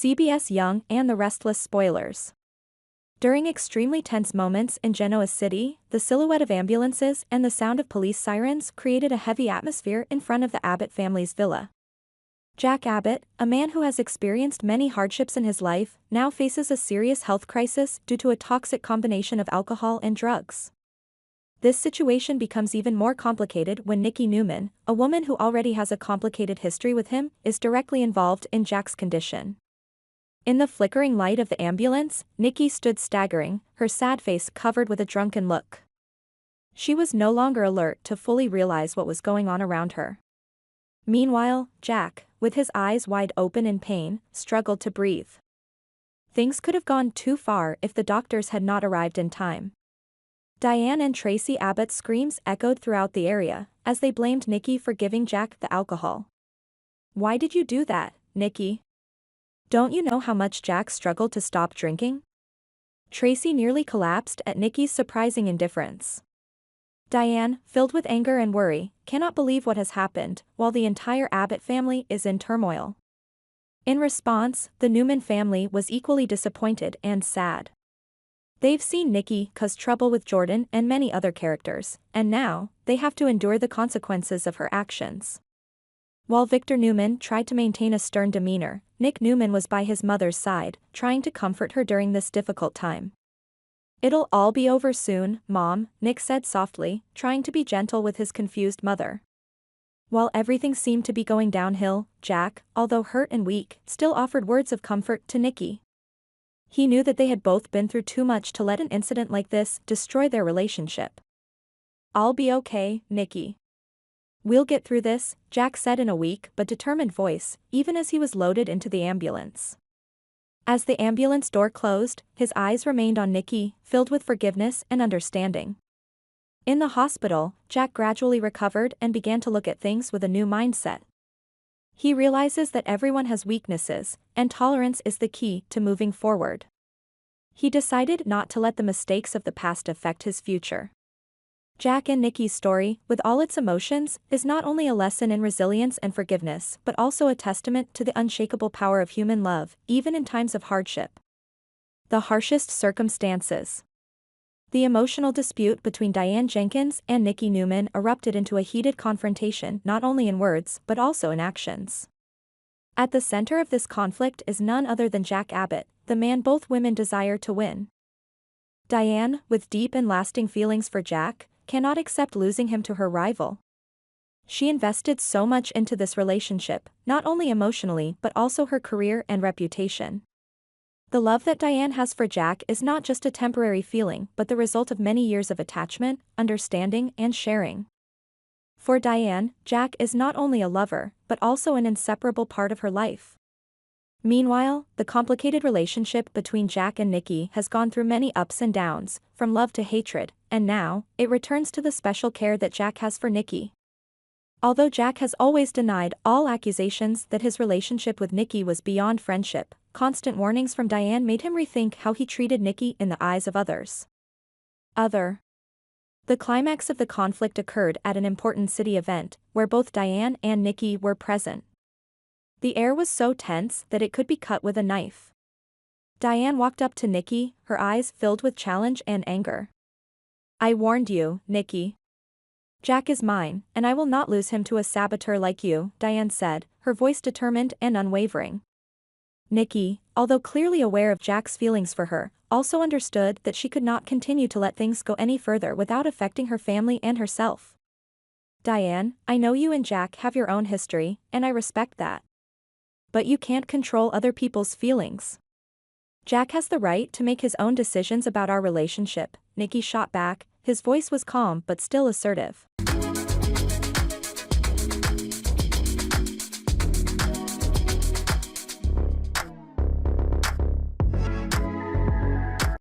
CBS Young and the Restless spoilers. During extremely tense moments in Genoa City, the silhouette of ambulances and the sound of police sirens created a heavy atmosphere in front of the Abbott family's villa. Jack Abbott, a man who has experienced many hardships in his life, now faces a serious health crisis due to a toxic combination of alcohol and drugs. This situation becomes even more complicated when Nikki Newman, a woman who already has a complicated history with him, is directly involved in Jack's condition. In the flickering light of the ambulance, Nikki stood staggering, her sad face covered with a drunken look. She was no longer alert to fully realize what was going on around her. Meanwhile, Jack, with his eyes wide open in pain, struggled to breathe. Things could have gone too far if the doctors had not arrived in time. Diane and Tracy Abbott's screams echoed throughout the area, as they blamed Nikki for giving Jack the alcohol. "Why did you do that, Nikki? Don't you know how much Jack struggled to stop drinking?" Tracy nearly collapsed at Nikki's surprising indifference. Diane, filled with anger and worry, cannot believe what has happened, while the entire Abbott family is in turmoil. In response, the Newman family was equally disappointed and sad. They've seen Nikki cause trouble with Jordan and many other characters, and now, they have to endure the consequences of her actions. While Victor Newman tried to maintain a stern demeanor, Nick Newman was by his mother's side, trying to comfort her during this difficult time. "It'll all be over soon, Mom," Nick said softly, trying to be gentle with his confused mother. While everything seemed to be going downhill, Jack, although hurt and weak, still offered words of comfort to Nikki. He knew that they had both been through too much to let an incident like this destroy their relationship. "I'll be okay, Nikki. We'll get through this," Jack said in a weak but determined voice, even as he was loaded into the ambulance. As the ambulance door closed, his eyes remained on Nikki, filled with forgiveness and understanding. In the hospital, Jack gradually recovered and began to look at things with a new mindset. He realizes that everyone has weaknesses, and tolerance is the key to moving forward. He decided not to let the mistakes of the past affect his future. Jack and Nikki's story, with all its emotions, is not only a lesson in resilience and forgiveness but also a testament to the unshakable power of human love, even in times of hardship. The harshest circumstances. The emotional dispute between Diane Jenkins and Nikki Newman erupted into a heated confrontation not only in words but also in actions. At the center of this conflict is none other than Jack Abbott, the man both women desire to win. Diane, with deep and lasting feelings for Jack, cannot accept losing him to her rival. She invested so much into this relationship, not only emotionally but also her career and reputation. The love that Diane has for Jack is not just a temporary feeling but the result of many years of attachment, understanding and sharing. For Diane, Jack is not only a lover but also an inseparable part of her life. Meanwhile, the complicated relationship between Jack and Nikki has gone through many ups and downs, from love to hatred, and now, it returns to the special care that Jack has for Nikki. Although Jack has always denied all accusations that his relationship with Nikki was beyond friendship, constant warnings from Diane made him rethink how he treated Nikki in the eyes of others. The climax of the conflict occurred at an important city event, where both Diane and Nikki were present. The air was so tense that it could be cut with a knife. Diane walked up to Nikki, her eyes filled with challenge and anger. "I warned you, Nikki. Jack is mine, and I will not lose him to a saboteur like you," Diane said, her voice determined and unwavering. Nikki, although clearly aware of Jack's feelings for her, also understood that she could not continue to let things go any further without affecting her family and herself. "Diane, I know you and Jack have your own history, and I respect that. But you can't control other people's feelings. Jack has the right to make his own decisions about our relationship," Nikki shot back, his voice was calm but still assertive.